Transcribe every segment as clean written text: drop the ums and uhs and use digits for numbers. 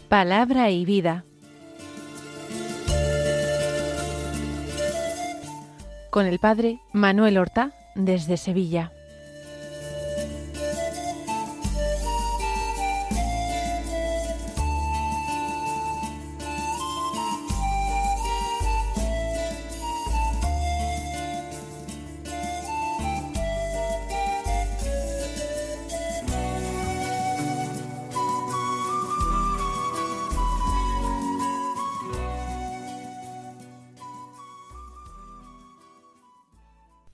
Palabra y vida. Con el padre Manuel Horta, desde Sevilla.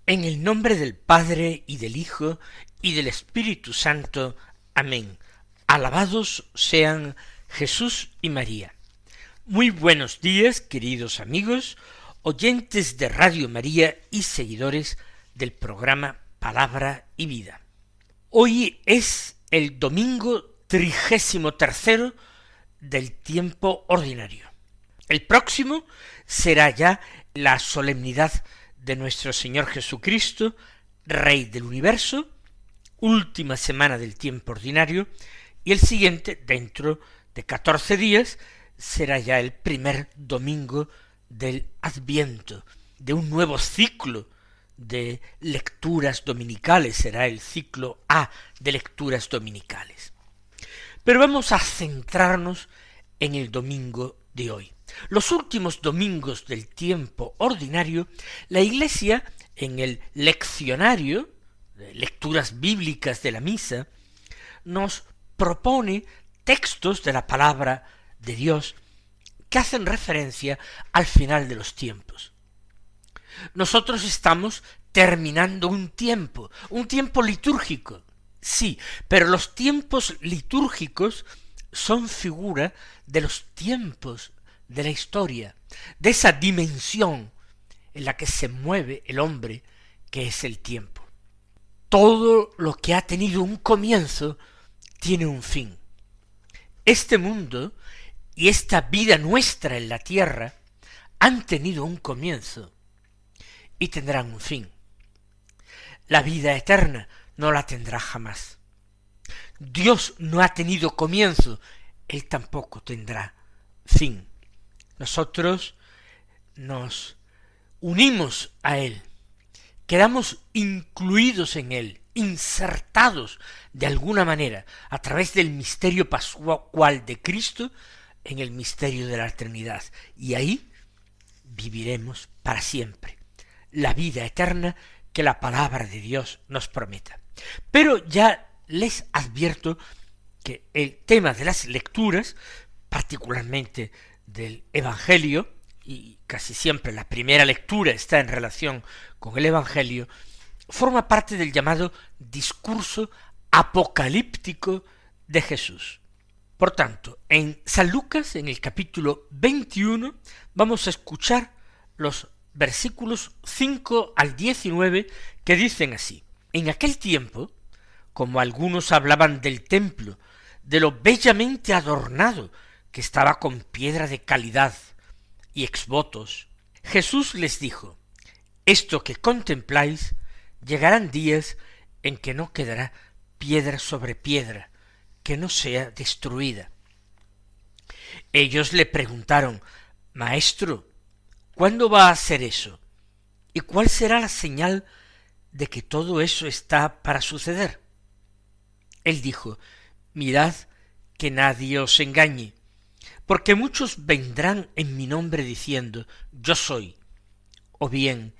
En el nombre del Padre, y del Hijo, y del Espíritu Santo. Amén. Alabados sean Jesús y María. Muy buenos días, queridos amigos, oyentes de Radio María y seguidores del programa Palabra y Vida. Hoy es el domingo 33º del tiempo ordinario. El próximo será ya la solemnidad de nuestro Señor Jesucristo, Rey del Universo, última semana del tiempo ordinario, y el siguiente, dentro de 14 días, será ya el primer domingo del Adviento, de un nuevo ciclo de lecturas dominicales, será el ciclo A de lecturas dominicales. Pero vamos a centrarnos en el domingo de hoy. Los últimos domingos del tiempo ordinario, la Iglesia, en el leccionario de lecturas bíblicas de la misa, nos propone textos de la palabra de Dios que hacen referencia al final de los tiempos. Nosotros estamos terminando un tiempo litúrgico, sí, pero los tiempos litúrgicos son figura de los tiempos de la historia, de esa dimensión en la que se mueve el hombre, que es el tiempo. Todo lo que ha tenido un comienzo tiene un fin. Este mundo y esta vida nuestra en la tierra han tenido un comienzo y tendrán un fin. La vida eterna no la tendrá jamás. Dios no ha tenido comienzo, Él tampoco tendrá fin. Nosotros nos unimos a Él, quedamos incluidos en Él, insertados de alguna manera a través del misterio pascual de Cristo en el misterio de la eternidad, y ahí viviremos para siempre la vida eterna que la palabra de Dios nos prometa. Pero ya les advierto que el tema de las lecturas, particularmente del Evangelio, y casi siempre la primera lectura está en relación con el Evangelio, forma parte del llamado discurso apocalíptico de Jesús. Por tanto, en San Lucas, en el capítulo 21, vamos a escuchar los versículos 5 al 19, que dicen así: En aquel tiempo, como algunos hablaban del templo, de lo bellamente adornado que estaba con piedra de calidad y exvotos, Jesús les dijo: Esto que contempláis, llegarán días en que no quedará piedra sobre piedra, que no sea destruida. Ellos le preguntaron: Maestro, ¿cuándo va a ser eso? ¿Y cuál será la señal de que todo eso está para suceder? Él dijo: Mirad que nadie os engañe, porque muchos vendrán en mi nombre diciendo: Yo soy, o bien,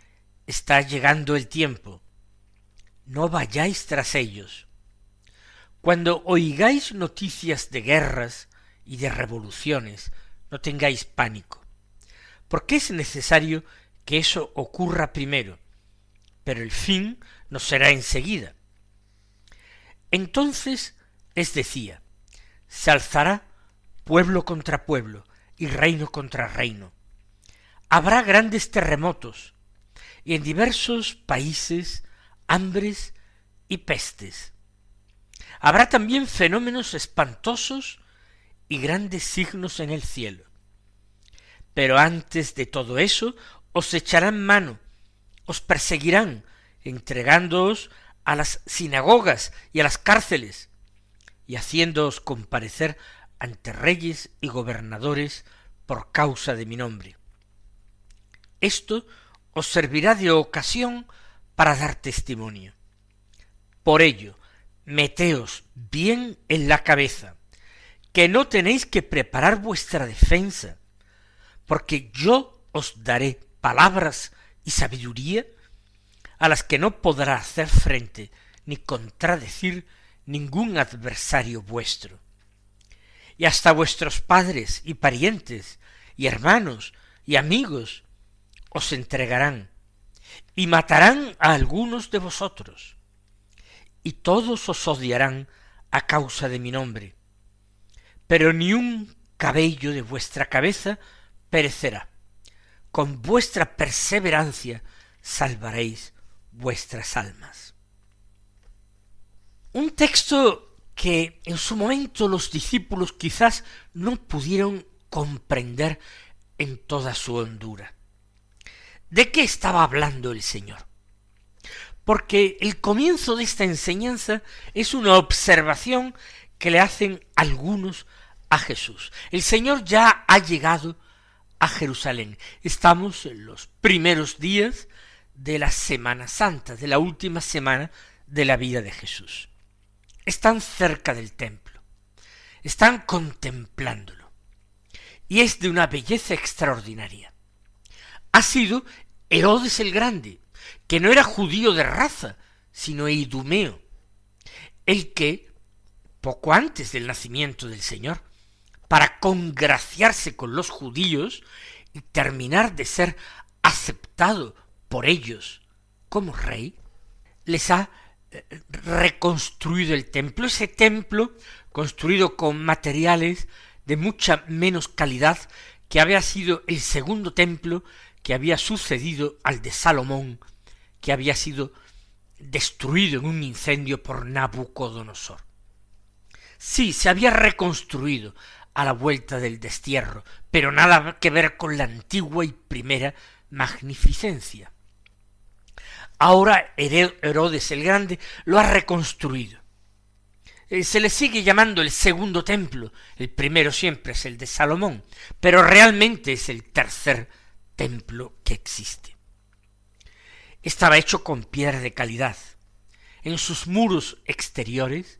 está llegando el tiempo. No vayáis tras ellos. Cuando oigáis noticias de guerras y de revoluciones, no tengáis pánico, porque es necesario que eso ocurra primero, pero el fin no será enseguida. Entonces les decía: se alzará pueblo contra pueblo y reino contra reino. Habrá grandes terremotos y en diversos países hambres y pestes. Habrá también fenómenos espantosos y grandes signos en el cielo. Pero antes de todo eso, os echarán mano, os perseguirán, entregándoos a las sinagogas y a las cárceles, y haciéndoos comparecer ante reyes y gobernadores por causa de mi nombre. Esto os servirá de ocasión para dar testimonio. Por ello, meteos bien en la cabeza, que no tenéis que preparar vuestra defensa, porque yo os daré palabras y sabiduría a las que no podrá hacer frente ni contradecir ningún adversario vuestro. Y hasta vuestros padres y parientes y hermanos y amigos os entregarán y matarán a algunos de vosotros, y todos os odiarán a causa de mi nombre, pero ni un cabello de vuestra cabeza perecerá. Con vuestra perseverancia salvaréis vuestras almas. Un texto que en su momento los discípulos quizás no pudieron comprender en toda su hondura. ¿De qué estaba hablando el Señor? Porque el comienzo de esta enseñanza es una observación que le hacen algunos a Jesús. El Señor ya ha llegado a Jerusalén. Estamos en los primeros días de la Semana Santa, de la última semana de la vida de Jesús. Están cerca del templo, están contemplándolo, y es de una belleza extraordinaria. Ha sido Herodes el Grande, que no era judío de raza, sino idumeo, el que, poco antes del nacimiento del Señor, para congraciarse con los judíos y terminar de ser aceptado por ellos como rey, les ha reconstruido el templo, ese templo construido con materiales de mucha menos calidad que había sido el segundo templo que había sucedido al de Salomón, que había sido destruido en un incendio por Nabucodonosor. Sí, se había reconstruido a la vuelta del destierro, pero nada que ver con la antigua y primera magnificencia. Ahora Herodes el Grande lo ha reconstruido. Se le sigue llamando el segundo templo, el primero siempre es el de Salomón, pero realmente es el tercer templo que existe. Estaba hecho con piedra de calidad. En sus muros exteriores,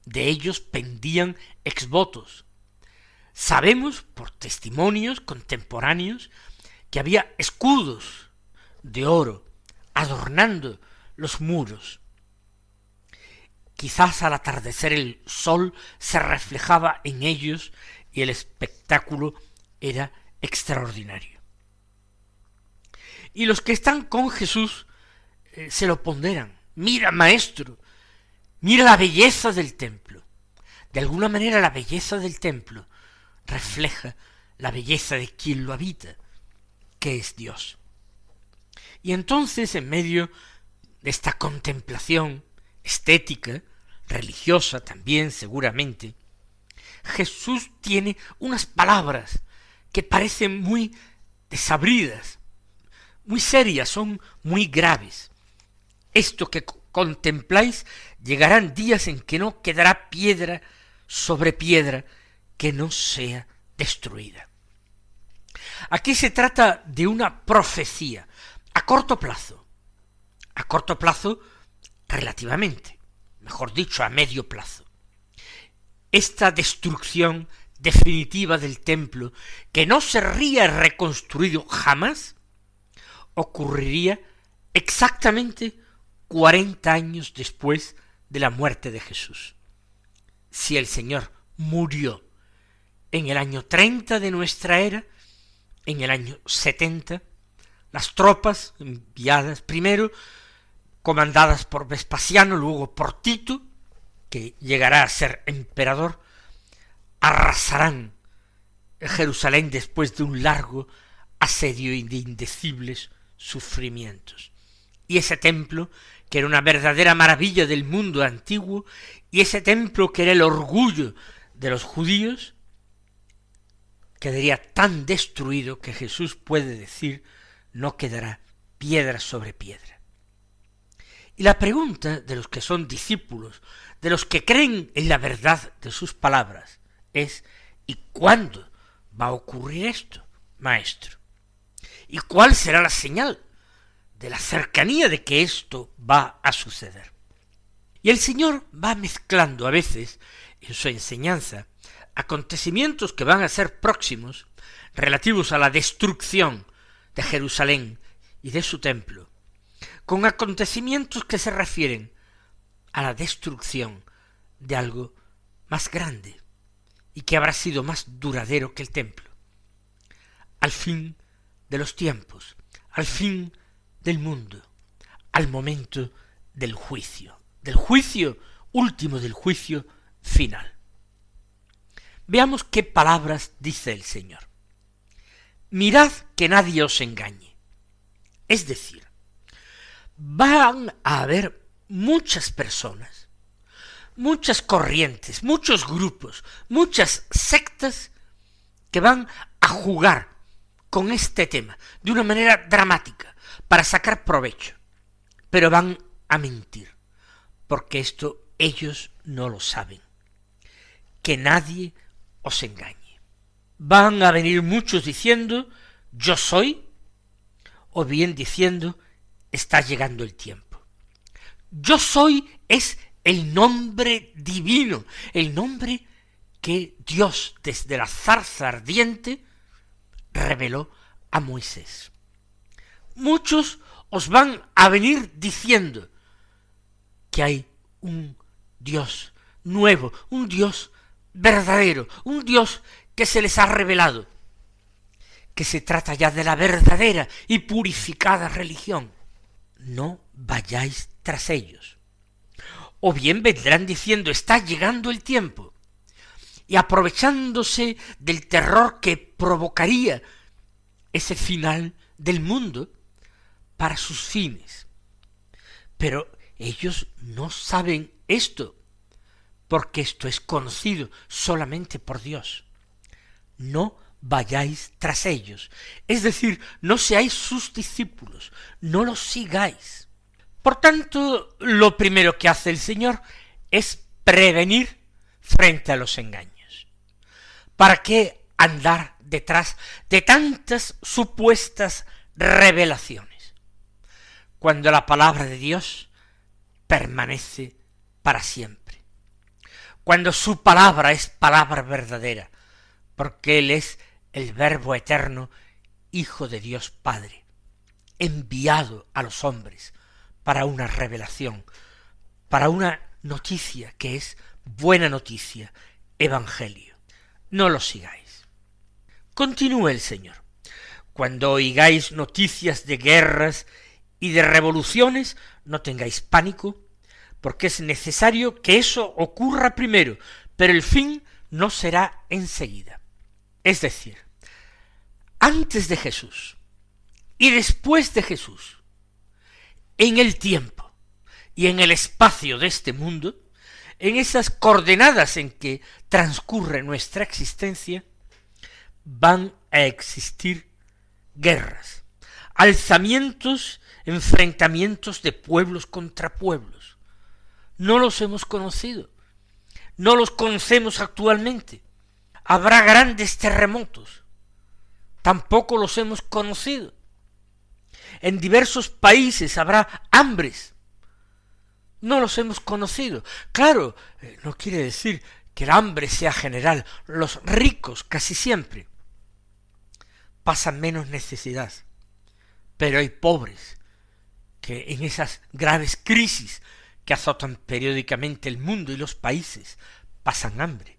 de ellos pendían exvotos. Sabemos, por testimonios contemporáneos, que había escudos de oro adornando los muros. Quizás al atardecer el sol se reflejaba en ellos y el espectáculo era extraordinario. Y los que están con Jesús se lo ponderan. Mira, maestro, mira la belleza del templo. De alguna manera la belleza del templo refleja la belleza de quien lo habita, que es Dios. Y entonces, en medio de esta contemplación estética, religiosa también seguramente, Jesús tiene unas palabras que parecen muy desabridas, muy serias, son muy graves. Esto que contempláis, llegarán días en que no quedará piedra sobre piedra que no sea destruida. Aquí se trata de una profecía a corto plazo relativamente, mejor dicho, a medio plazo. Esta destrucción definitiva del templo, que no sería reconstruido jamás, ocurriría exactamente 40 años después de la muerte de Jesús. Si el Señor murió en el año 30 de nuestra era, en el año 70, las tropas enviadas primero, comandadas por Vespasiano, luego por Tito, que llegará a ser emperador, arrasarán Jerusalén después de un largo asedio y de indecibles sufrimientos. Y ese templo, que era una verdadera maravilla del mundo antiguo, y ese templo que era el orgullo de los judíos, quedaría tan destruido que Jesús puede decir, no quedará piedra sobre piedra. Y la pregunta de los que son discípulos, de los que creen en la verdad de sus palabras, es, ¿y cuándo va a ocurrir esto, maestro? ¿Y cuál será la señal de la cercanía de que esto va a suceder? Y el Señor va mezclando a veces en su enseñanza acontecimientos que van a ser próximos, relativos a la destrucción de Jerusalén y de su templo, con acontecimientos que se refieren a la destrucción de algo más grande y que habrá sido más duradero que el templo, al fin de los tiempos, al fin del mundo, al momento del juicio último, del juicio final. Veamos qué palabras dice el Señor. Mirad que nadie os engañe. Es decir, van a haber muchas personas, muchas corrientes, muchos grupos, muchas sectas que van a jugar con este tema de una manera dramática para sacar provecho, pero van a mentir, porque esto ellos no lo saben. Que nadie os engañe. Van a venir muchos diciendo, yo soy, o bien diciendo, está llegando el tiempo. Yo soy es el nombre divino, el nombre que Dios desde la zarza ardiente reveló a Moisés. Muchos os van a venir diciendo que hay un Dios nuevo, un Dios verdadero, un Dios que se les ha revelado, que se trata ya de la verdadera y purificada religión. No vayáis tras ellos. O bien vendrán diciendo, está llegando el tiempo, y aprovechándose del terror que provocaría ese final del mundo para sus fines. Pero ellos no saben esto, porque esto es conocido solamente por Dios. No vayáis tras ellos, es decir, no seáis sus discípulos, no los sigáis. Por tanto, lo primero que hace el Señor es prevenir frente a los engaños. ¿Para qué andar detrás de tantas supuestas revelaciones, cuando la palabra de Dios permanece para siempre? Cuando su palabra es palabra verdadera, porque Él es el Verbo eterno, Hijo de Dios Padre, enviado a los hombres para una revelación, para una noticia que es buena noticia, evangelio. No lo sigáis. Continúa el Señor. Cuando oigáis noticias de guerras y de revoluciones, no tengáis pánico, porque es necesario que eso ocurra primero, pero el fin no será enseguida. Es decir, antes de Jesús y después de Jesús, en el tiempo y en el espacio de este mundo, en esas coordenadas en que transcurre nuestra existencia, van a existir guerras, alzamientos, enfrentamientos de pueblos contra pueblos. No los hemos conocido, no los conocemos actualmente. Habrá grandes terremotos, tampoco los hemos conocido. En diversos países habrá hambres, no los hemos conocido. Claro, no quiere decir que el hambre sea general. Los ricos casi siempre pasan menos necesidad, pero hay pobres que en esas graves crisis que azotan periódicamente el mundo y los países pasan hambre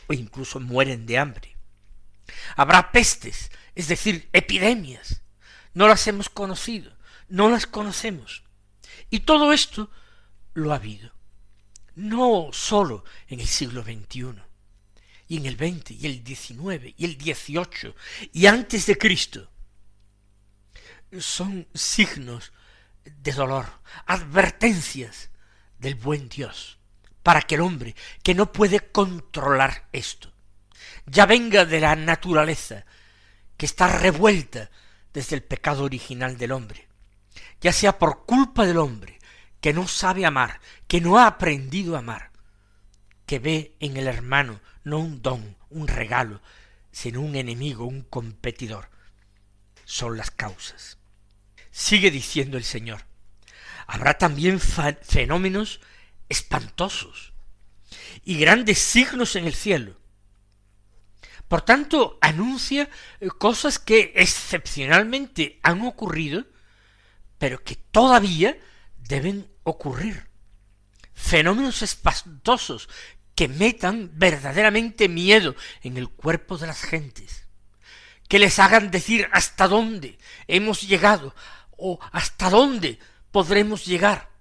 o incluso mueren de hambre. Habrá pestes, es decir, epidemias. No las hemos conocido, no las conocemos. Y todo esto lo ha habido, no sólo en el siglo XXI, y en el XX, y el XIX, y el XVIII, y antes de Cristo. Son signos de dolor, advertencias del buen Dios, para que el hombre, que no puede controlar esto, ya venga de la naturaleza, que está revuelta desde el pecado original del hombre, ya sea por culpa del hombre, que no sabe amar, que no ha aprendido a amar, que ve en el hermano no un don, un regalo, sino un enemigo, un competidor, son las causas. Sigue diciendo el Señor, habrá también fenómenos espantosos y grandes signos en el cielo. Por tanto, anuncia cosas que excepcionalmente han ocurrido, pero que todavía deben ocurrir. Fenómenos espantosos que metan verdaderamente miedo en el cuerpo de las gentes, que les hagan decir hasta dónde hemos llegado, o hasta dónde podremos llegar,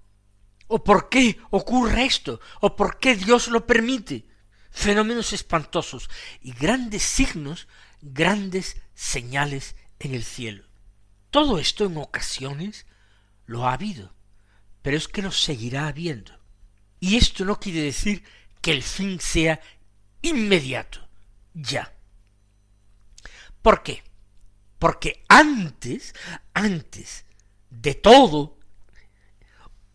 o por qué ocurre esto, o por qué Dios lo permite. Fenómenos espantosos y grandes signos, grandes señales en el cielo. Todo esto en ocasiones lo ha habido, pero es que lo seguirá habiendo. Y esto no quiere decir que el fin sea inmediato, ya. ¿Por qué? Porque antes de todo,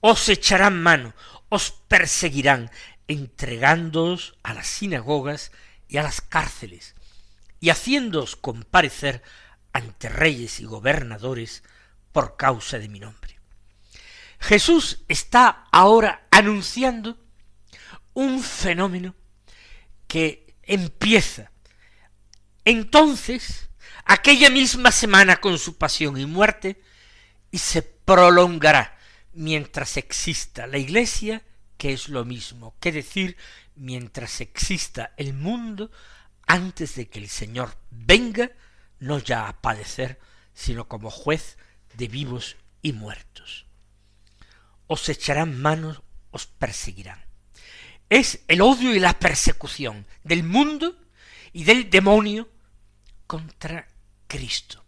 os echarán mano, os perseguirán, entregándoos a las sinagogas y a las cárceles, y haciéndoos comparecer ante reyes y gobernadores por causa de mi nombre. Jesús está ahora anunciando un fenómeno que empieza entonces aquella misma semana con su pasión y muerte y se prolongará mientras exista la Iglesia, que es lo mismo que decir mientras exista el mundo, antes de que el Señor venga, no ya a padecer, sino como juez de vivos y muertos. Os echarán manos, os perseguirán. Es el odio y la persecución del mundo y del demonio contra Cristo.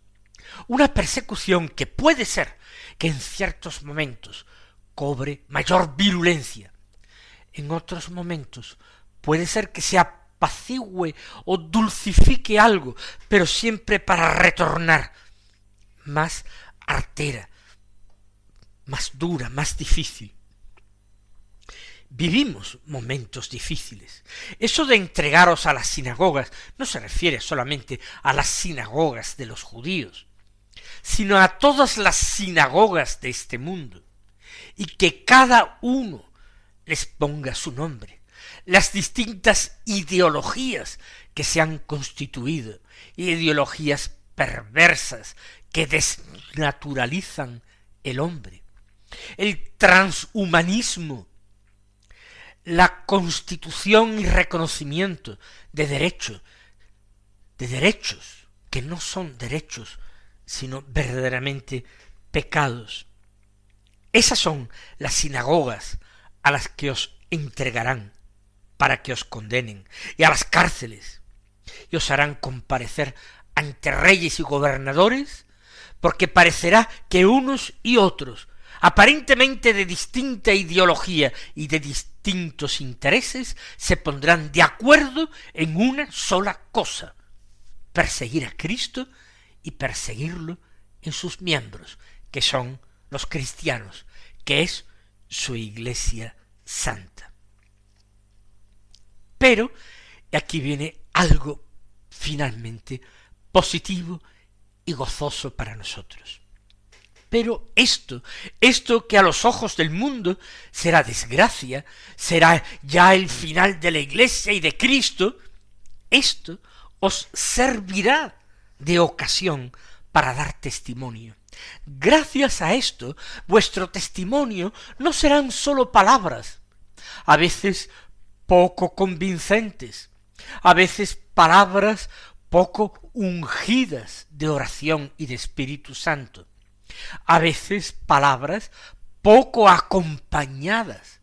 Una persecución que puede ser que en ciertos momentos cobre mayor virulencia. En otros momentos puede ser que se apacigüe o dulcifique algo, pero siempre para retornar más artera, más dura, más difícil. Vivimos momentos difíciles. Eso de entregaros a las sinagogas no se refiere solamente a las sinagogas de los judíos, sino a todas las sinagogas de este mundo, y que cada uno les ponga su nombre. Las distintas ideologías que se han constituido, ideologías perversas que desnaturalizan el hombre, el transhumanismo, la constitución y reconocimiento de derechos que no son derechos, sino verdaderamente pecados. Esas son las sinagogas a las que os entregarán para que os condenen, y a las cárceles, y os harán comparecer ante reyes y gobernadores, porque parecerá que unos y otros, aparentemente de distinta ideología y de distintos intereses, se pondrán de acuerdo en una sola cosa: perseguir a Cristo y perseguirlo en sus miembros, que son los cristianos, que es su Iglesia santa. Pero aquí viene algo finalmente positivo y gozoso para nosotros. Pero esto que a los ojos del mundo será desgracia, será ya el final de la Iglesia y de Cristo, esto os servirá de ocasión para dar testimonio. Gracias a esto, vuestro testimonio no serán sólo palabras, a veces poco convincentes, a veces palabras poco ungidas de oración y de Espíritu Santo, a veces palabras poco acompañadas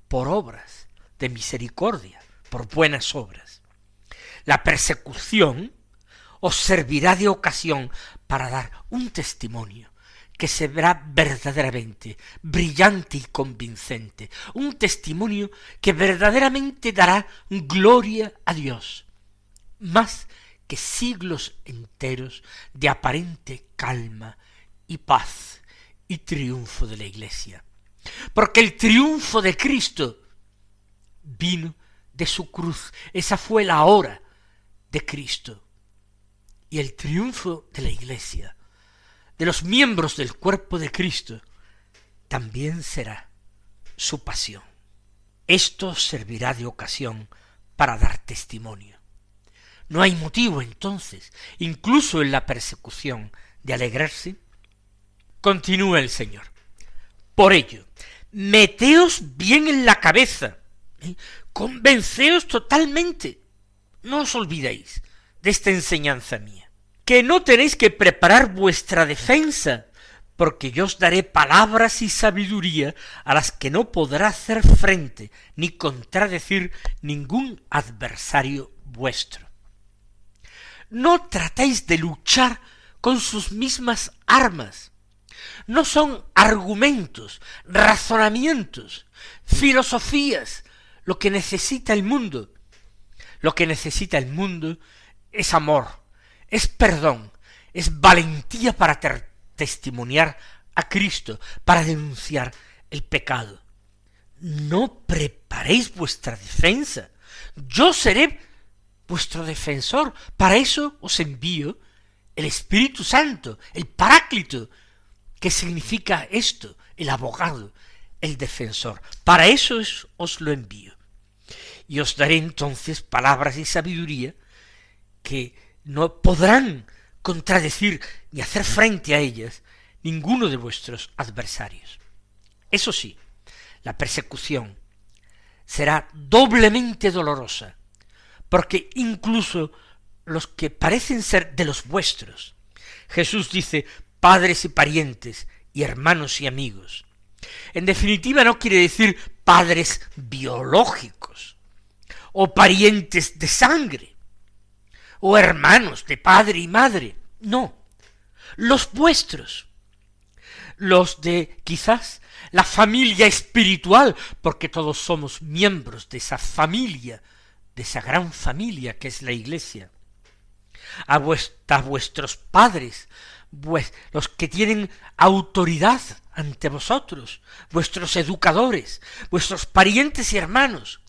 por obras de misericordia, por buenas obras. La persecución os servirá de ocasión para dar un testimonio que se verá verdaderamente brillante y convincente, un testimonio que verdaderamente dará gloria a Dios, más que siglos enteros de aparente calma y paz y triunfo de la Iglesia. Porque el triunfo de Cristo vino de su cruz. Esa fue la hora de Cristo. Y el triunfo de la Iglesia, de los miembros del cuerpo de Cristo, también será su pasión. Esto servirá de ocasión para dar testimonio. No hay motivo entonces, incluso en la persecución, de alegrarse. Continúa el Señor. Por ello, meteos bien en la cabeza, convenceos totalmente, no os olvidéis de esta enseñanza mía, que no tenéis que preparar vuestra defensa, porque yo os daré palabras y sabiduría a las que no podrá hacer frente ni contradecir ningún adversario vuestro. No tratéis de luchar con sus mismas armas. No son argumentos, razonamientos, filosofías lo que necesita el mundo. Lo que necesita el mundo es amor, es perdón, es valentía para testimoniar a Cristo, para denunciar el pecado. No preparéis vuestra defensa. Yo seré vuestro defensor. Para eso os envío el Espíritu Santo, el Paráclito. ¿Qué significa esto? El abogado, el defensor. Para eso os lo envío. Y os daré entonces palabras y sabiduría que no podrán contradecir ni hacer frente a ellas ninguno de vuestros adversarios. Eso sí, la persecución será doblemente dolorosa, porque incluso los que parecen ser de los vuestros, Jesús dice padres y parientes y hermanos y amigos. En definitiva no quiere decir padres biológicos, o parientes de sangre, o hermanos de padre y madre, no, los vuestros, los de quizás la familia espiritual, porque todos somos miembros de esa familia, de esa gran familia que es la Iglesia, a vuestros padres, los que tienen autoridad ante vosotros, vuestros educadores, vuestros parientes y hermanos,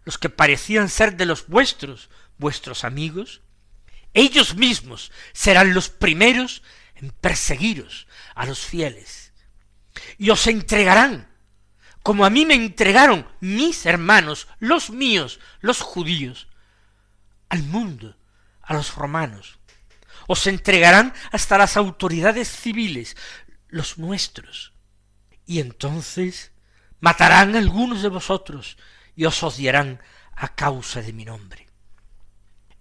los que parecían ser de los vuestros amigos, ellos mismos serán los primeros en perseguiros a los fieles, y os entregarán, como a mí me entregaron mis hermanos, los míos, los judíos, al mundo, a los romanos. Os entregarán hasta las autoridades civiles, los nuestros, y entonces matarán a algunos de vosotros y os odiarán a causa de mi nombre.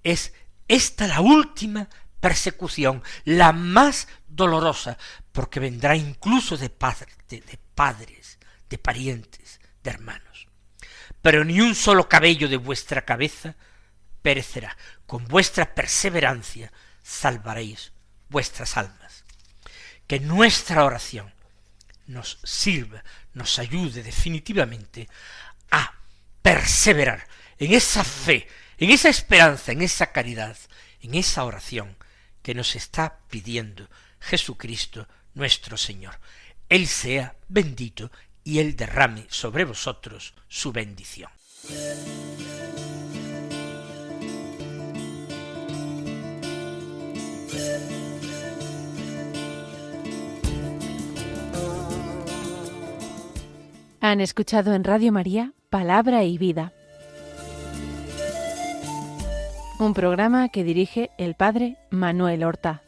Es esta la última persecución, la más dolorosa, porque vendrá incluso de padres, de parientes, de hermanos. Pero ni un solo cabello de vuestra cabeza perecerá. Con vuestra perseverancia salvaréis vuestras almas. Que nuestra oración nos sirva, nos ayude definitivamente a perseverar en esa fe, en esa esperanza, en esa caridad, en esa oración que nos está pidiendo Jesucristo nuestro Señor. Él sea bendito y Él derrame sobre vosotros su bendición. Han escuchado en Radio María Palabra y Vida, un programa que dirige el Padre Manuel Horta.